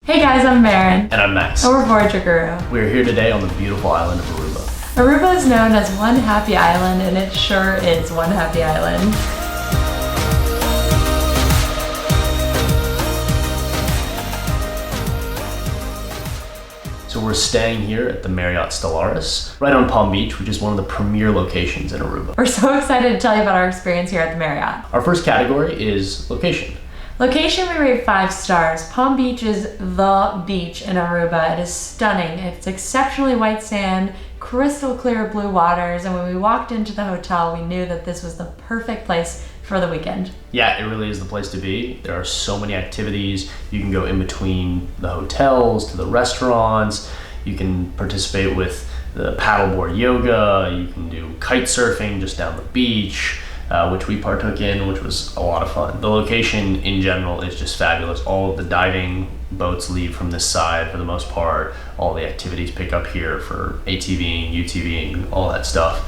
Hey guys, I'm Maren. And I'm Max. And we're Voyager Guru. We're here today on the beautiful island of Aruba. Aruba is known as one happy island, and it sure is one happy island. So we're staying here at the Marriott Stellaris, right on Palm Beach, which is one of the premier locations in Aruba. We're so excited to tell you about our experience here at the Marriott. Our first category is location. Location, we rate 5 stars. Palm Beach is the beach in Aruba. It is stunning. It's exceptionally white sand, crystal clear blue waters, and when we walked into the hotel, we knew that this was the perfect place for the weekend. Yeah, it really is the place to be. There are so many activities. You can go in between the hotels to the restaurants. You can participate with the paddleboard yoga. You can do kite surfing just down the beach. Which we partook in, which was a lot of fun. The location in general is just fabulous. All of the diving boats leave from this side for the most part. All the activities pick up here for ATVing, UTVing, all that stuff.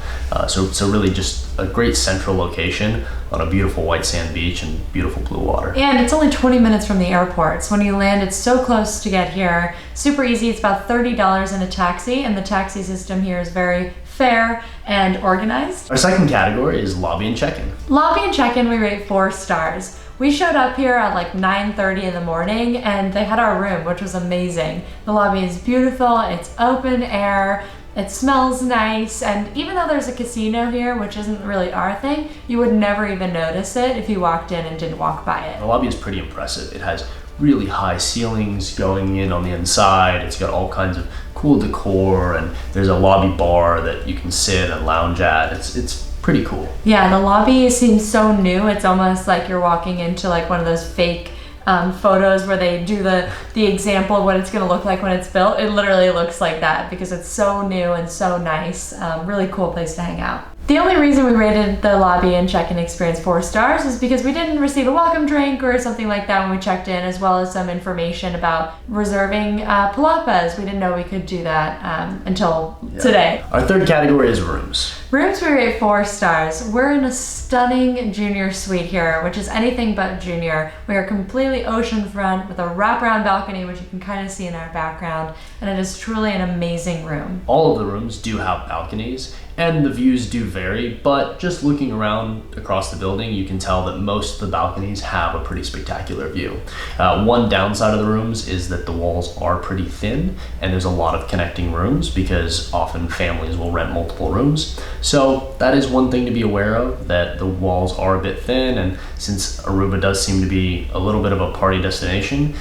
So really just a great central location on a beautiful white sand beach and beautiful blue water. And it's only 20 minutes from the airport. So when you land, it's so close to get here. Super easy. It's about $30 in a taxi, and the taxi system here is very fair and organized. Our second category is lobby and check-in. Lobby and check-in, we rate 4 stars. We showed up here at like 9:30 in the morning and they had our room, which was amazing. The lobby is beautiful, it's open air, it smells nice, and even though there's a casino here, which isn't really our thing, you would never even notice it if you walked in and didn't walk by it. The lobby is pretty impressive. It has really high ceilings going in on the inside. It's got all kinds of cool decor, and there's a lobby bar that you can sit and lounge at. It's pretty cool. Yeah, the lobby seems so new. It's almost like you're walking into like one of those fake photos where they do the example of what it's going to look like when it's built. It literally looks like that because it's so new and so nice. Really cool place to hang out. The only reason we rated the lobby and check-in experience 4 stars is because we didn't receive a welcome drink or something like that when we checked in, as well as some information about reserving palapas. We didn't know we could do that until today. Our third category is rooms. Rooms, we rate 4 stars. We're in a stunning junior suite here, which is anything but junior. We are completely oceanfront with a wraparound balcony, which you can kind of see in our background, and it is truly an amazing room. All of the rooms do have balconies, and the views do vary, but just looking around across the building, you can tell that most of the balconies have a pretty spectacular view. One downside of the rooms is that the walls are pretty thin, and there's a lot of connecting rooms because often families will rent multiple rooms. So that is one thing to be aware of, that the walls are a bit thin, and since Aruba does seem to be a little bit of a party destination,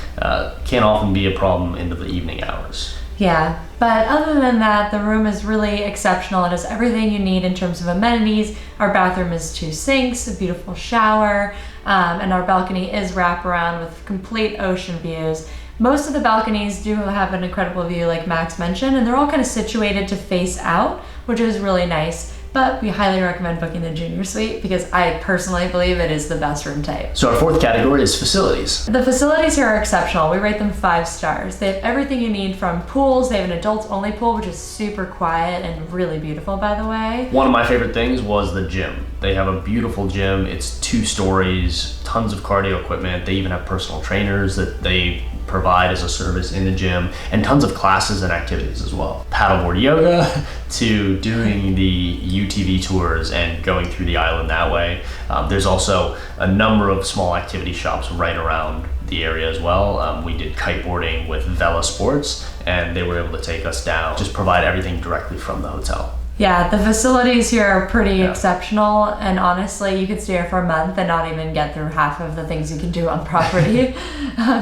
can often be a problem into the evening hours. Yeah, but other than that, the room is really exceptional. It has everything you need in terms of amenities. Our bathroom is 2 sinks, a beautiful shower, and our balcony is wraparound with complete ocean views. Most of the balconies do have an incredible view, like Max mentioned, and they're all kind of situated to face out, which is really nice. But we highly recommend booking the junior suite because I personally believe it is the best room type. So our fourth category is facilities. The facilities here are exceptional. We rate them 5 stars. They have everything you need from pools. They have an adults only pool, which is super quiet and really beautiful, by the way. One of my favorite things was the gym. They have a beautiful gym. It's 2 stories, tons of cardio equipment. They even have personal trainers that they provide as a service in the gym, and tons of classes and activities as well. Paddleboard yoga to doing the UTV tours and going through the island that way. There's also a number of small activity shops right around the area as well. We did kiteboarding with Vela Sports, and they were able to take us down, just provide everything directly from the hotel. Yeah, the facilities here are pretty exceptional, and honestly, you could stay here for a month and not even get through half of the things you can do on property.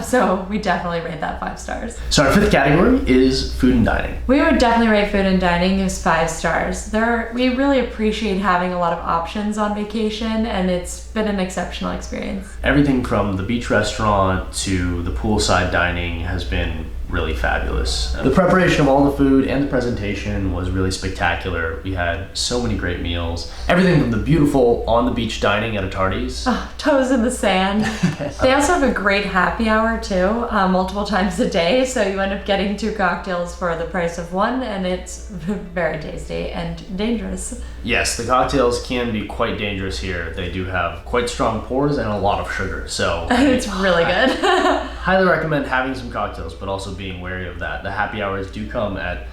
So we definitely rate that 5 stars. So our fifth category is food and dining. We would definitely rate food and dining as 5 stars. We really appreciate having a lot of options on vacation, and it's been an exceptional experience. Everything from the beach restaurant to the poolside dining has been really fabulous. The preparation of all the food and the presentation was really spectacular. We had so many great meals. Everything from the beautiful on the beach dining at Atardi's. Oh, toes in the sand. They also have a great happy hour too, multiple times a day. So you end up getting 2 cocktails for the price of 1, and it's very tasty and dangerous. Yes, the cocktails can be quite dangerous here. They do have quite strong pours and a lot of sugar, so It's really good. highly recommend having some cocktails, but also being wary of that. The happy hours do come at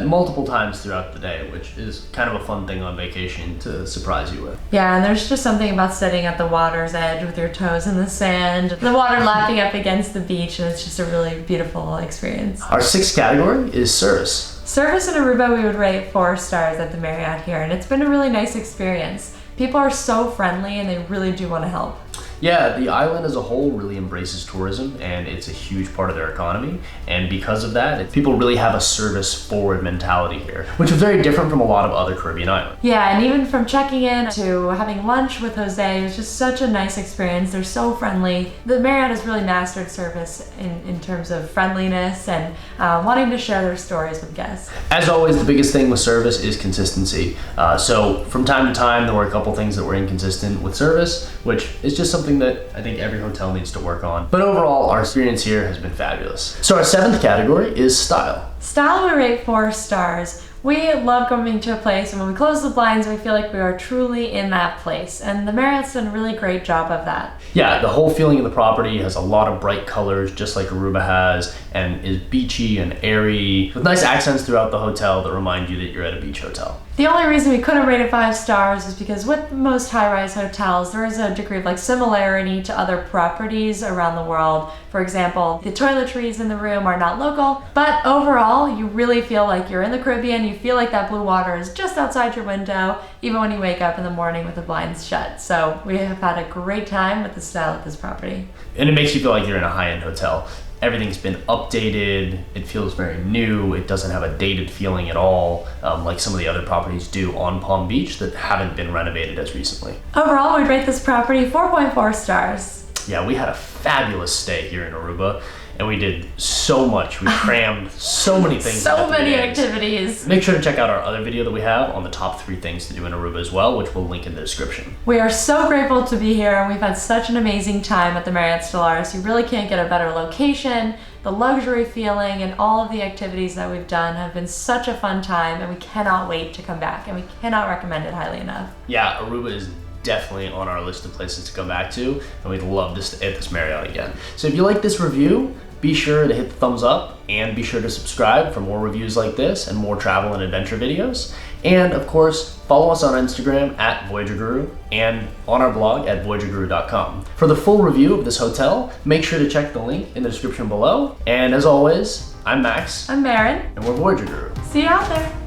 multiple times throughout the day, which is kind of a fun thing on vacation to surprise you with. Yeah, and there's just something about sitting at the water's edge with your toes in the sand, the water lapping up against the beach, and it's just a really beautiful experience. Our sixth category is service. Service in Aruba we would rate 4 stars at the Marriott here, and it's been a really nice experience. People are so friendly and they really do want to help. Yeah, the island as a whole really embraces tourism, and it's a huge part of their economy. And because of that, people really have a service-forward mentality here, which is very different from a lot of other Caribbean islands. Yeah, and even from checking in to having lunch with Jose, it was just such a nice experience. They're so friendly. The Marriott has really mastered service in terms of friendliness and wanting to share their stories with guests. As always, the biggest thing with service is consistency. So from time to time, there were a couple things that were inconsistent with service, which is just something that I think every hotel needs to work on. But overall, our experience here has been fabulous. So our 7th category is style. Style we rate 4 stars. We love coming to a place, and when we close the blinds, we feel like we are truly in that place. And the Marriott's done a really great job of that. Yeah, the whole feeling of the property has a lot of bright colors, just like Aruba has, and is beachy and airy, with nice accents throughout the hotel that remind you that you're at a beach hotel. The only reason we couldn't rate it 5 stars is because with most high-rise hotels, there is a degree of similarity to other properties around the world. For example, the toiletries in the room are not local, but overall, you really feel like you're in the Caribbean. You feel like that blue water is just outside your window, even when you wake up in the morning with the blinds shut. So we have had a great time with the style of this property. And it makes you feel like you're in a high-end hotel. Everything's been updated, it feels very new, it doesn't have a dated feeling at all, like some of the other properties do on Palm Beach that haven't been renovated as recently. Overall, we'd rate this property 4.4 stars. Yeah, we had a fabulous stay here in Aruba, and we did so much. We crammed so many things. So into 3 many days. activities. Make sure to check out our other video that we have on the top 3 things to do in Aruba as well, which we'll link in the description. We are so grateful to be here, and we've had such an amazing time at the Marriott Stellaris. You really can't get a better location. The luxury feeling and all of the activities that we've done have been such a fun time, and we cannot wait to come back, and we cannot recommend it highly enough. Yeah, Aruba is definitely on our list of places to come back to, and we'd love to stay at this Marriott again. So if you like this review, be sure to hit the thumbs up and be sure to subscribe for more reviews like this and more travel and adventure videos. And of course, follow us on Instagram at Voyager Guru and on our blog at voyagerguru.com. For the full review of this hotel, make sure to check the link in the description below. And as always, I'm Max. I'm Marin. And we're Voyager Guru. See you out there.